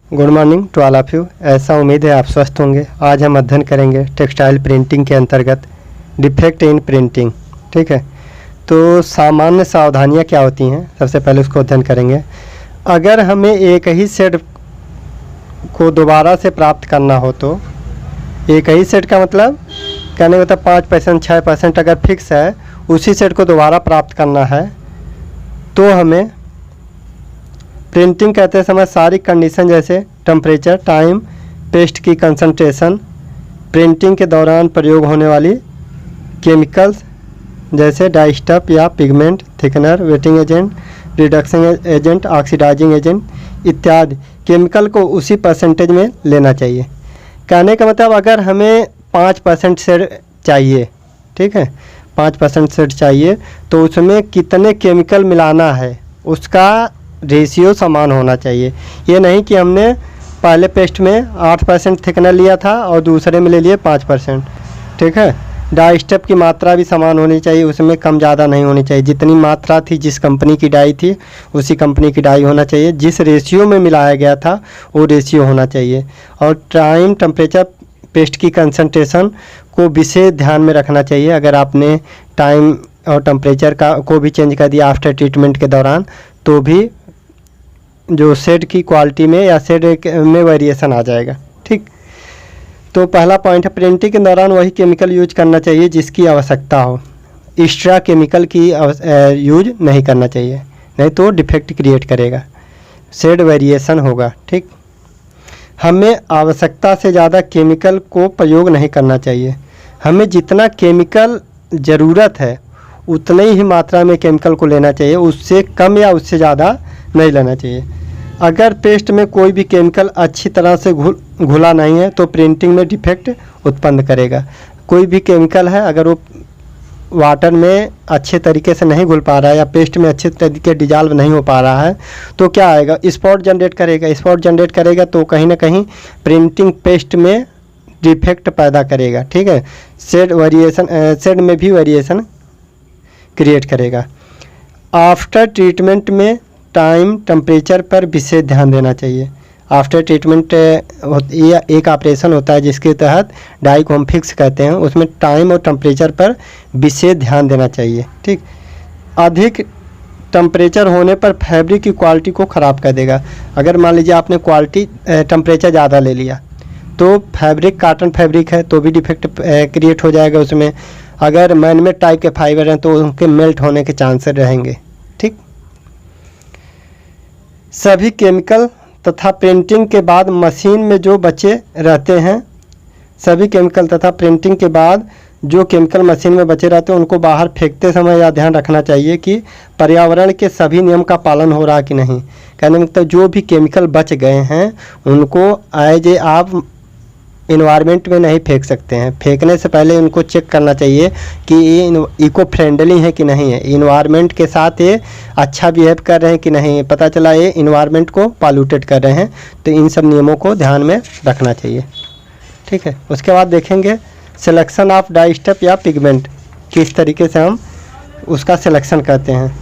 Good morning to all of you. ऐसा उम्मीद है आप स्वस्थ होंगे। आज हम अध्ययन करेंगे टेक्सटाइल प्रिंटिंग के अंतर्गत डिफेक्ट इन प्रिंटिंग। ठीक है, तो सामान्य सावधानियां क्या होती हैं, सबसे पहले उसको अध्ययन करेंगे। अगर हमें एक ही सेट को दोबारा से प्राप्त करना हो तो एक ही सेट का मतलब कहने मतलब 5% 6% अगर फिक्स है, उसी सेट को दोबारा प्राप्त करना है तो हमें प्रिंटिंग करते समय सारी कंडीशन जैसे टेम्परेचर, टाइम, पेस्ट की कंसंट्रेशन, प्रिंटिंग के दौरान प्रयोग होने वाली केमिकल्स जैसे डाइस्टफ या pigment, thickener, wetting agent, reduction agent, oxidising agent इत्यादि केमिकल को उसी परसेंटेज में लेना चाहिए। कहने का मतलब अगर हमें 5% सेट चाहिए, ठीक है, 5% सेट चाहिए तो उसमें कितने केमिकल मिलाना है उसका रेशियो समान होना चाहिए। ये नहीं कि हमने पहले पेस्ट में 8% थिकनर लिया था और दूसरे में ले लिए 5%। ठीक है, डाई स्टेप की मात्रा भी समान होनी चाहिए, उसमें कम ज़्यादा नहीं होनी चाहिए। जितनी मात्रा थी, जिस कंपनी की डाई थी उसी कंपनी की डाई होना चाहिए। जिस रेशियो में मिलाया गया था वो रेशियो होना चाहिए। और टाइम, टेम्परेचर, पेस्ट की कंसंट्रेशन को विशेष ध्यान में रखना चाहिए। अगर आपने टाइम और टेम्परेचर को भी चेंज कर दिया आफ्टर ट्रीटमेंट के दौरान तो भी जो सेट की क्वालिटी में या सेट में वेरिएशन आ जाएगा। ठीक, तो पहला पॉइंट है प्रिंटिंग के दौरान वही केमिकल यूज करना चाहिए जिसकी आवश्यकता हो। एक्स्ट्रा केमिकल की यूज नहीं करना चाहिए, नहीं तो डिफेक्ट क्रिएट करेगा, सेट वेरिएशन होगा। ठीक, हमें आवश्यकता से ज़्यादा केमिकल को प्रयोग नहीं करना चाहिए। हमें जितना केमिकल ज़रूरत है उतनी ही मात्रा में केमिकल को लेना चाहिए, उससे कम या उससे ज़्यादा नहीं लेना चाहिए। अगर पेस्ट में कोई भी केमिकल अच्छी तरह से घुला नहीं है तो प्रिंटिंग में डिफेक्ट उत्पन्न करेगा। कोई भी केमिकल है अगर वो वाटर में अच्छे तरीके से नहीं घुल पा रहा है या पेस्ट में अच्छे तरीके डिजॉल्व नहीं हो पा रहा है तो क्या आएगा, स्पॉट जनरेट करेगा। स्पॉट जनरेट करेगा तो कहीं ना कहीं प्रिंटिंग पेस्ट में डिफेक्ट पैदा करेगा। ठीक है, शेड वेरिएशन, शेड में भी वेरिएशन क्रिएट करेगा। आफ्टर ट्रीटमेंट में टाइम, टेम्परेचर पर विशेष ध्यान देना चाहिए। आफ्टर ट्रीटमेंट ये एक ऑपरेशन होता है जिसके तहत डाई को हम फिक्स करते हैं, उसमें टाइम और टेम्परेचर पर विशेष ध्यान देना चाहिए। ठीक, अधिक टेम्परेचर होने पर फैब्रिक की क्वालिटी को ख़राब कर देगा। अगर मान लीजिए आपने क्वालिटी टेम्परेचर ज़्यादा ले लिया तो फैब्रिक कॉटन फैब्रिक है तो भी डिफेक्ट क्रिएट हो जाएगा उसमें। अगर मैनमेड टाइप के फाइबर हैं तो उनके मेल्ट होने के चांसेस रहेंगे। ठीक, सभी केमिकल तथा प्रिंटिंग के बाद मशीन में जो बचे रहते हैं, सभी केमिकल तथा प्रिंटिंग के बाद जो केमिकल मशीन में बचे रहते हैं उनको बाहर फेंकते समय यह ध्यान रखना चाहिए कि पर्यावरण के सभी नियम का पालन हो रहा है कि नहीं। कहने मतलब जो भी केमिकल बच गए हैं उनको एज ए आप इन्वायरमेंट में नहीं फेंक सकते हैं। फेंकने से पहले उनको चेक करना चाहिए कि ये इको फ्रेंडली है कि नहीं है, इन्वायरमेंट के साथ ये अच्छा बिहेव कर रहे हैं कि नहीं। पता चला ये इन्वायरमेंट को पॉल्यूटेड कर रहे हैं तो इन सब नियमों को ध्यान में रखना चाहिए। ठीक है, उसके बाद देखेंगे सिलेक्शन ऑफ डाई स्टेप या पिगमेंट, किस तरीके से हम उसका सिलेक्शन करते हैं।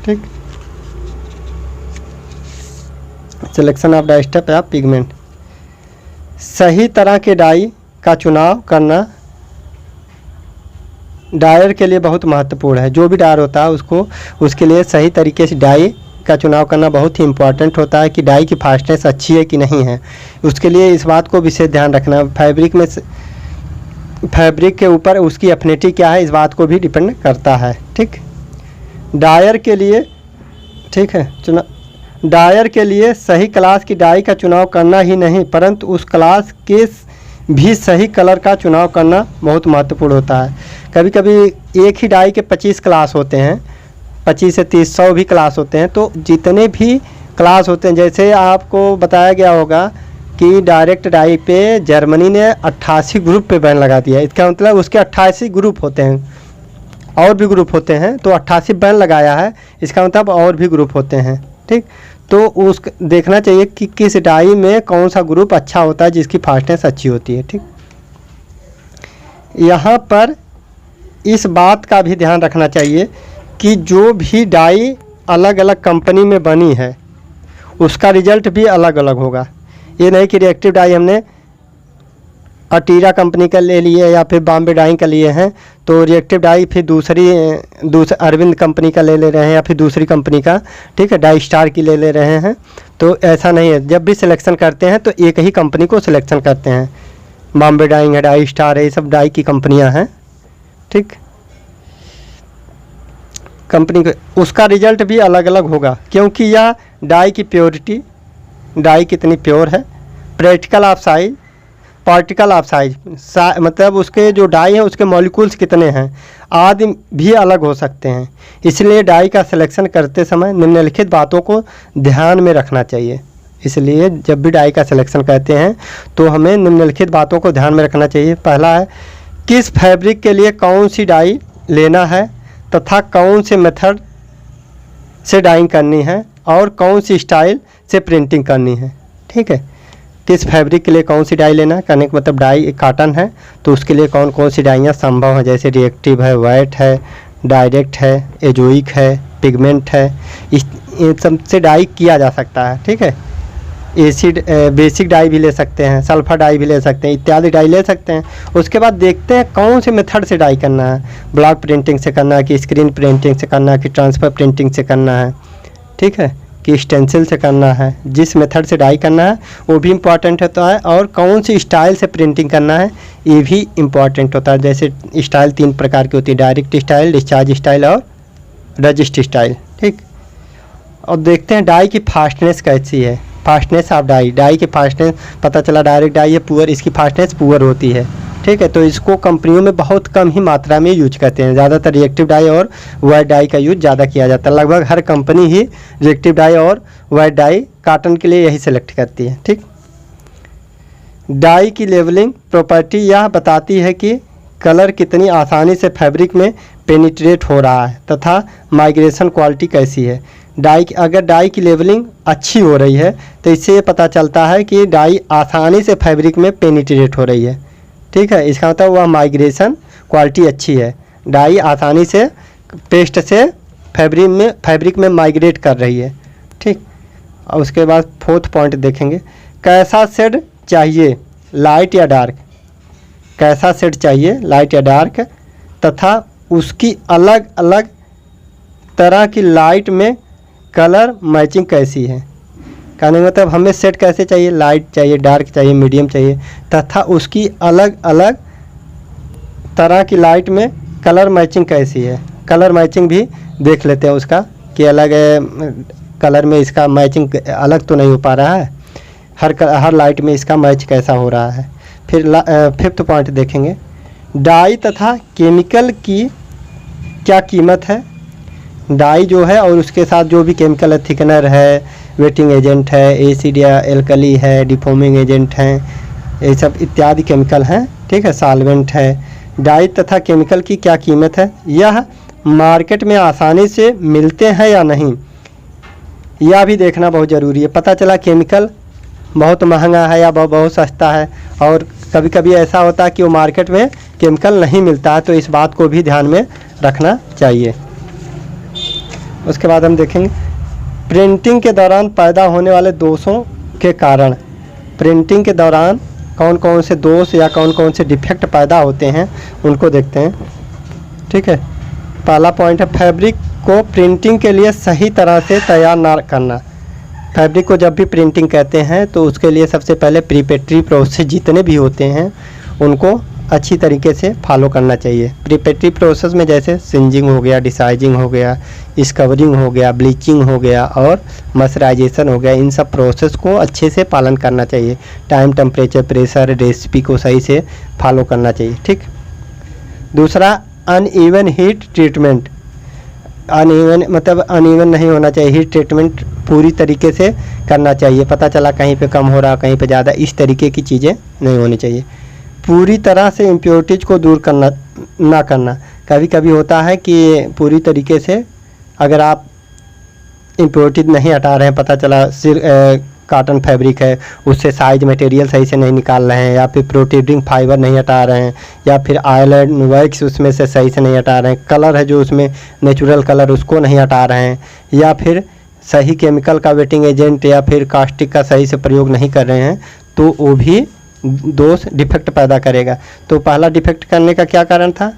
ठीक, सिलेक्शन ऑफ डाई स्टेप या पिगमेंट, सही तरह के डाई का चुनाव करना डायर के लिए बहुत महत्वपूर्ण है। जो भी डायर होता है उसके लिए सही तरीके से डाई का चुनाव करना बहुत ही इम्पोर्टेंट होता है कि डाई की फास्टनेस अच्छी है कि नहीं है। उसके लिए इस बात को विशेष ध्यान रखना। फैब्रिक के ऊपर उसकी एफिनिटी क्या है इस बात को भी डिपेंड करता है। ठीक, डायर के लिए, ठीक है, डायर के लिए सही क्लास की डाई का चुनाव करना ही नहीं परंतु उस क्लास के भी सही कलर का चुनाव करना बहुत महत्वपूर्ण होता है। कभी कभी एक ही डाई के 25 क्लास होते हैं, 25 से 30 100 भी क्लास होते हैं। तो जितने भी क्लास होते हैं, जैसे आपको बताया गया होगा कि डायरेक्ट डाई पे जर्मनी ने 88 ग्रुप पे बैन लगा दिया। इसका मतलब उसके 88 ग्रुप होते हैं, और भी ग्रुप होते हैं तो 88 बैन लगाया है, इसका मतलब और भी ग्रुप होते हैं। ठीक, तो उस देखना चाहिए कि किस डाई में कौन सा ग्रुप अच्छा होता है जिसकी फास्टनेस अच्छी होती है। ठीक, यहाँ पर इस बात का भी ध्यान रखना चाहिए कि जो भी डाई अलग अलग कंपनी में बनी है उसका रिजल्ट भी अलग अलग होगा। ये नहीं कि रिएक्टिव डाई हमने अटीरा कंपनी का ले लिए या फिर बॉम्बे डाई का लिए हैं तो रिएक्टिव डाई फिर दूसरी अरविंद कंपनी का ले रहे हैं या फिर दूसरी कंपनी का, ठीक है, डाई स्टार की ले रहे हैं। तो ऐसा नहीं है, जब भी सिलेक्शन करते हैं तो एक ही कंपनी को सिलेक्शन करते हैं। बॉम्बे डाई है, डाई स्टार है, ये सब डाई की कंपनियां हैं, ठीक। कंपनी का उसका रिजल्ट भी अलग अलग होगा क्योंकि यह डाई की प्योरिटी, डाई कितनी प्योर है, practical of size, particle of size, मतलब उसके जो डाई हैं उसके मॉलिक्यूल्स कितने हैं आदि भी अलग हो सकते हैं। इसलिए डाई का सिलेक्शन करते समय निम्नलिखित बातों को ध्यान में रखना चाहिए। इसलिए जब भी डाई का सिलेक्शन करते हैं तो हमें निम्नलिखित बातों को ध्यान में रखना चाहिए। पहला है किस फैब्रिक के लिए कौन सी डाई लेना है तथा कौन से मेथड से डाइंग करनी है और कौन सी स्टाइल से प्रिंटिंग करनी है, ठीक है। किस फैब्रिक के लिए कौन सी डाई लेना, कहने का मतलब डाई कॉटन है तो उसके लिए कौन कौन सी डाइयाँ संभव हैं, जैसे रिएक्टिव है, वाइट है, डायरेक्ट है, एजोइक है, पिगमेंट है, इन सब से डाई किया जा सकता है, ठीक है। एसिड बेसिक डाई भी ले सकते हैं, सल्फर डाई भी ले सकते हैं, इत्यादि डाई ले सकते हैं। उसके बाद देखते हैं कौन से मेथड से डाई करना है, ब्लॉक प्रिंटिंग से करना है कि स्क्रीन प्रिंटिंग से करना है कि ट्रांसफ़र प्रिंटिंग से करना है, ठीक है, कि स्टेंसिल से करना है। जिस मेथड से डाई करना है वो भी इम्पॉर्टेंट होता है और कौन सी स्टाइल से प्रिंटिंग करना है ये भी इम्पॉर्टेंट होता है। जैसे स्टाइल 3 प्रकार की होती है, डायरेक्ट स्टाइल, डिस्चार्ज स्टाइल और रजिस्ट स्टाइल, ठीक। और देखते हैं डाई की फास्टनेस कैसी है, फास्टनेस ऑफ डाई, डाई की फास्टनेस पता चला डायरेक्ट डाई है पुअर, इसकी फास्टनेस पुअर होती है, ठीक है। तो इसको कंपनियों में बहुत कम ही मात्रा में यूज करते हैं, ज़्यादातर रिएक्टिव डाई और वाइट डाई का यूज ज़्यादा किया जाता है। लगभग हर कंपनी ही रिएक्टिव डाई और वाइट डाई कॉटन के लिए यही सेलेक्ट करती है, ठीक। डाई की लेवलिंग प्रॉपर्टी यह बताती है कि कलर कितनी आसानी से फैब्रिक में पेनिट्रेट हो रहा है तथा माइग्रेशन क्वालिटी कैसी है। डाई अगर डाई की लेवलिंग अच्छी हो रही है तो इससे ये पता चलता है कि डाई आसानी से फैब्रिक में पेनिट्रेट हो रही है, ठीक है। इसका मतलब वह माइग्रेशन क्वालिटी अच्छी है, डाई आसानी से पेस्ट से फैब्रिक में माइग्रेट कर रही है, ठीक। और उसके बाद 4th पॉइंट देखेंगे, कैसा शेड चाहिए, लाइट या डार्क, कैसा शेड चाहिए, लाइट या डार्क, तथा उसकी अलग अलग तरह की लाइट में कलर मैचिंग कैसी है। कहने का मतलब हमें सेट कैसे चाहिए, लाइट चाहिए, डार्क चाहिए, मीडियम चाहिए, तथा उसकी अलग अलग तरह की लाइट में कलर मैचिंग कैसी है। कलर मैचिंग भी देख लेते हैं उसका कि अलग कलर में इसका मैचिंग अलग तो नहीं हो पा रहा है, हर लाइट में इसका मैच कैसा हो रहा है। फिर 5th पॉइंट देखेंगे, डाई तथा केमिकल की क्या कीमत है। डाई जो है और उसके साथ जो भी केमिकल है, थिकनर है, वेटिंग एजेंट है, एसिड या एल्कली है, डिफॉर्मिंग एजेंट हैं, ये सब इत्यादि केमिकल हैं, ठीक है, सॉल्वेंट है। डाई तथा केमिकल की क्या कीमत है, यह मार्केट में आसानी से मिलते हैं या नहीं, यह भी देखना बहुत ज़रूरी है। पता चला केमिकल बहुत महंगा है या बहुत सस्ता है और कभी कभी ऐसा होता है कि वो मार्केट में केमिकल नहीं मिलता है, तो इस बात को भी ध्यान में रखना चाहिए। उसके बाद हम देखेंगे प्रिंटिंग के दौरान पैदा होने वाले दोषों के कारण। प्रिंटिंग के दौरान कौन कौन से दोष या कौन कौन से डिफेक्ट पैदा होते हैं उनको देखते हैं, ठीक है। पहला पॉइंट है फैब्रिक को प्रिंटिंग के लिए सही तरह से तैयार ना करना। फैब्रिक को जब भी प्रिंटिंग कहते हैं तो उसके लिए सबसे पहले प्रीपेट्री प्रोसेस जितने भी होते हैं उनको अच्छी तरीके से फॉलो करना चाहिए। प्रीपेट्री प्रोसेस में जैसे सिंजिंग हो गया, डिसाइजिंग हो गया, स्कवरिंग हो गया, ब्लीचिंग हो गया और मॉइस्चराइजेशन हो गया, इन सब प्रोसेस को अच्छे से पालन करना चाहिए। टाइम, टेम्परेचर, प्रेशर, रेसिपी को सही से फॉलो करना चाहिए, ठीक। दूसरा अनइवन हीट ट्रीटमेंट। अनइवन मतलब अनइवन नहीं होना चाहिए, हीट ट्रीटमेंट पूरी तरीके से करना चाहिए। पता चला कहीं पे कम हो रहा, कहीं पे ज़्यादा, इस तरीके की चीज़ें नहीं होनी चाहिए। पूरी तरह से इम्प्योरिटीज को दूर करना ना करना। कभी कभी होता है कि पूरी तरीके से अगर आप इम्प्योरिटीज नहीं हटा रहे हैं, पता चला कॉटन फैब्रिक है उससे साइज मटेरियल सही से नहीं निकाल रहे हैं, या फिर प्रोट्रूडिंग फाइबर नहीं हटा रहे हैं, या फिर आयरन वैक्स उसमें से सही से नहीं हटा रहे हैं, कलर है जो उसमें नेचुरल कलर उसको नहीं हटा रहे हैं, या फिर सही केमिकल का वेटिंग एजेंट या फिर कास्टिक का सही से प्रयोग नहीं कर रहे हैं तो वो भी दोष डिफेक्ट पैदा करेगा। तो पहला डिफेक्ट करने का क्या कारण था,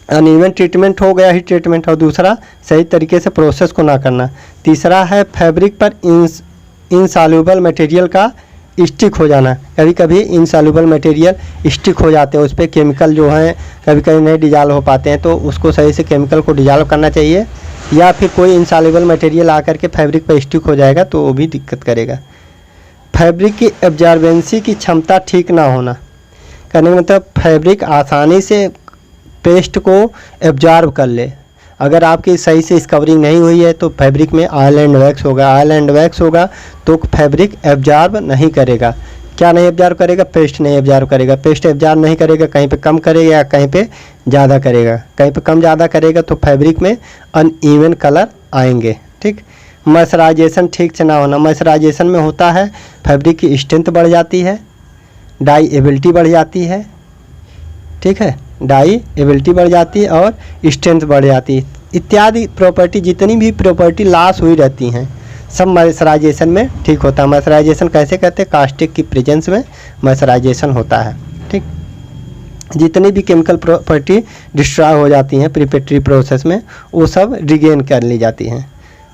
अनइवन ट्रीटमेंट हो गया ही ट्रीटमेंट, और दूसरा सही तरीके से प्रोसेस को ना करना। तीसरा है फैब्रिक पर इनसॉल्युबल मटेरियल का स्टिक हो जाना। कभी कभी इनसॉल्युबल मटेरियल स्टिक हो जाते हैं, उस पर केमिकल जो हैं कभी कभी नहीं डिजॉल्व हो पाते हैं, तो उसको सही से केमिकल को डिजॉल्व करना चाहिए। या फिर कोई इनसॉल्युबल मटेरियल आकर के फैब्रिक पर स्टिक हो जाएगा तो वो भी दिक्कत करेगा। फैब्रिक की एब्जॉर्बेंसी की क्षमता ठीक ना होना, कहने का मतलब फैब्रिक आसानी से पेस्ट को एब्जॉर्ब कर ले। अगर आपकी सही से स्कवरिंग नहीं हुई है तो फैब्रिक में ऑयल एंड वैक्स होगा, ऑयल एंड वैक्स होगा तो फैब्रिक एब्जॉर्ब नहीं करेगा। क्या नहीं एब्जॉर्ब करेगा, पेस्ट नहीं एब्जॉर्ब करेगा। पेस्ट एब्जॉर्ब नहीं करेगा, कहीं पे कम करेगा या कहीं पे ज़्यादा करेगा। कहीं पे कम ज़्यादा करेगा तो फैब्रिक में अनइवन कलर आएंगे। ठीक, मॉइस्चराइजेशन ठीक से ना होना, मॉइस्चराइजेशन में होता है फैब्रिक की स्ट्रेंथ बढ़ जाती है, डाई एबिलिटी बढ़ जाती है। ठीक है, डाई एबिलिटी बढ़ जाती है और स्ट्रेंथ बढ़ जाती है, इत्यादि प्रॉपर्टी, जितनी भी प्रॉपर्टी लॉस हुई रहती हैं सब मॉइस्चराइजेशन में ठीक होता है। मॉइस्चराइजेशन कैसे करते हैं, कास्टिक की प्रेजेंस में मॉइस्चराइजेशन होता है। ठीक, जितनी भी केमिकल प्रॉपर्टी डिस्ट्रॉय हो जाती हैं प्रिपरेटरी प्रोसेस में वो सब रिगेन कर ली जाती हैं।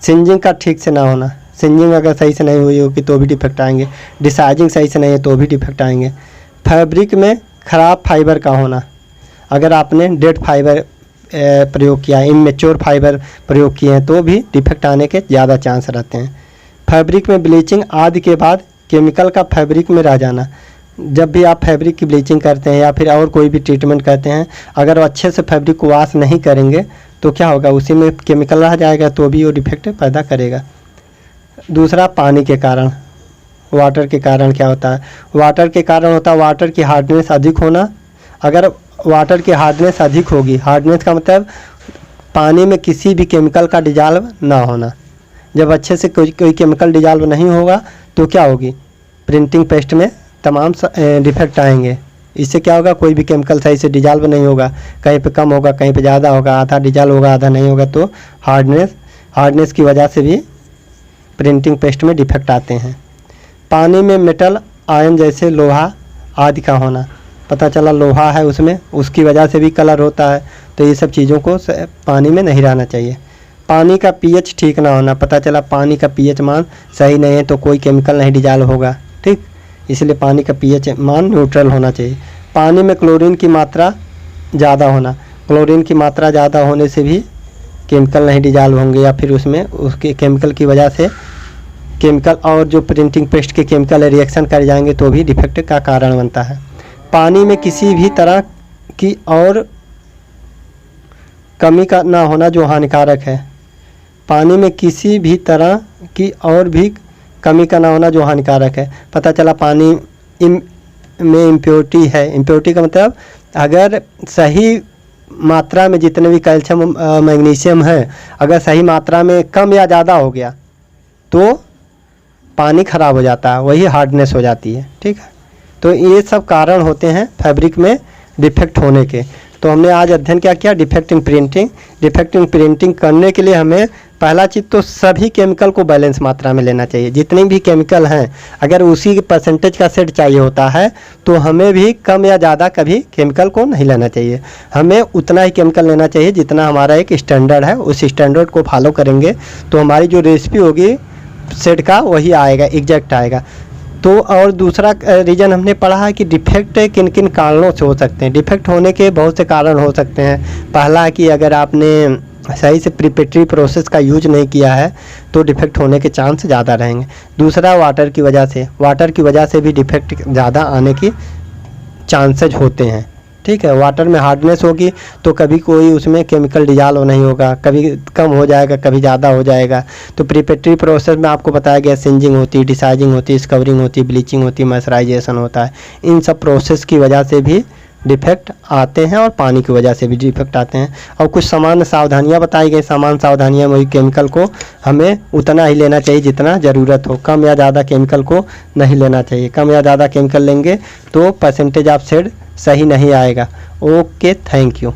सिंजिंग का ठीक से ना होना, सिंजिंग अगर सही से नहीं हुई होगी तो भी डिफेक्ट आएंगे। डिसाइजिंग सही से नहीं है तो भी डिफेक्ट आएंगे। फैब्रिक में ख़राब फाइबर का होना, अगर आपने डेड फाइबर प्रयोग किया है, इमेच्योर फाइबर प्रयोग किए हैं तो भी डिफेक्ट आने के ज़्यादा चांस रहते हैं। फैब्रिक में ब्लीचिंग आदि के बाद केमिकल का फैब्रिक में रह जाना, जब भी आप फैब्रिक की ब्लीचिंग करते हैं या फिर और कोई भी ट्रीटमेंट करते हैं, अगर वो अच्छे से फैब्रिक को वॉश नहीं करेंगे तो क्या होगा, उसी में केमिकल रह जाएगा तो भी वो डिफेक्ट पैदा करेगा। दूसरा, पानी के कारण, वाटर के कारण क्या होता है, वाटर के कारण होता है वाटर की हार्डनेस अधिक होना। अगर वाटर की हार्डनेस अधिक होगी, हार्डनेस का मतलब पानी में किसी भी केमिकल का डिजॉल्व ना होना। जब अच्छे से कोई केमिकल डिजॉल्व नहीं होगा तो क्या होगी, प्रिंटिंग पेस्ट में तमाम डिफेक्ट आएंगे। इससे क्या होगा, कोई भी केमिकल सही से डिजॉल्व नहीं होगा, कहीं पे कम होगा कहीं पे ज़्यादा होगा, आधा डिजॉल्व होगा आधा नहीं होगा, तो हार्डनेस की वजह से भी प्रिंटिंग पेस्ट में डिफेक्ट आते हैं। पानी में मेटल आयन जैसे लोहा आदि का होना, पता चला लोहा है उसमें, उसकी वजह से भी कलर होता है, तो ये सब चीज़ों को पानी में नहीं रहना चाहिए। पानी का पीएच ठीक ना होना, पता चला पानी का पीएच मान सही नहीं है तो कोई केमिकल नहीं डिजॉल्व होगा। ठीक, इसलिए पानी का पीएच मान न्यूट्रल होना चाहिए। पानी में क्लोरीन की मात्रा ज़्यादा होना, क्लोरीन की मात्रा ज़्यादा होने से भी केमिकल नहीं डिजॉल्व होंगे या फिर उसमें उसके केमिकल की वजह से केमिकल और जो प्रिंटिंग पेस्ट के केमिकल रिएक्शन कर जाएंगे तो भी डिफेक्ट का कारण बनता है। पानी में किसी भी तरह की और कमी का ना होना जो हानिकारक है, पानी में किसी भी तरह की और भी कमी का ना होना जो हानिकारक है। पता चला पानी में इम्प्योरिटी है, इम्प्योरिटी का मतलब अगर सही मात्रा में जितने भी कैल्शियम मैग्नीशियम है अगर सही मात्रा में कम या ज़्यादा हो गया तो पानी ख़राब हो जाता है, वही हार्डनेस हो जाती है। ठीक है, तो ये सब कारण होते हैं फैब्रिक में डिफेक्ट होने के। तो हमने आज अध्ययन क्या किया, defect in printing. Defect in printing करने के लिए हमें पहला चीज़ तो सभी केमिकल को बैलेंस मात्रा में लेना चाहिए। जितने भी केमिकल हैं अगर उसी परसेंटेज का सेट चाहिए होता है तो हमें भी कम या ज़्यादा कभी केमिकल को नहीं लेना चाहिए। हमें उतना ही केमिकल लेना चाहिए जितना हमारा एक स्टैंडर्ड है, उस स्टैंडर्ड को फॉलो करेंगे तो हमारी जो रेसिपी होगी सेट का वही आएगा, एग्जैक्ट आएगा। तो और दूसरा रीज़न हमने पढ़ा है कि डिफेक्ट किन किन कारणों से हो सकते हैं। डिफेक्ट होने के बहुत से कारण हो सकते हैं। पहला है कि अगर आपने सही से प्रिपरेटरी प्रोसेस का यूज नहीं किया है तो डिफेक्ट होने के चांस ज़्यादा रहेंगे। दूसरा, वाटर की वजह से भी डिफेक्ट ज़्यादा आने की चांसेज होते हैं। ठीक है, वाटर में हार्डनेस होगी तो कभी कोई उसमें केमिकल डिजॉल्व नहीं होगा, कभी कम हो जाएगा कभी ज़्यादा हो जाएगा। तो प्रिपरेटरी प्रोसेस में आपको बताया गया सिंजिंग होती है, डिसाइजिंग होती है, स्कवरिंग होती है, ब्लीचिंग होती है, मॉइस्चराइजेशन होता है। इन सब प्रोसेस की वजह से भी डिफेक्ट आते हैं और पानी की वजह से भी डिफेक्ट आते हैं। और कुछ सामान्य सावधानियाँ बताई गई। सामान्य सावधानियाँ में केमिकल को हमें उतना ही लेना चाहिए जितना ज़रूरत हो, कम या ज़्यादा केमिकल को नहीं लेना चाहिए। कम या ज़्यादा केमिकल लेंगे तो परसेंटेज ऑफ शेड सही नहीं आएगा। Okay, thank you.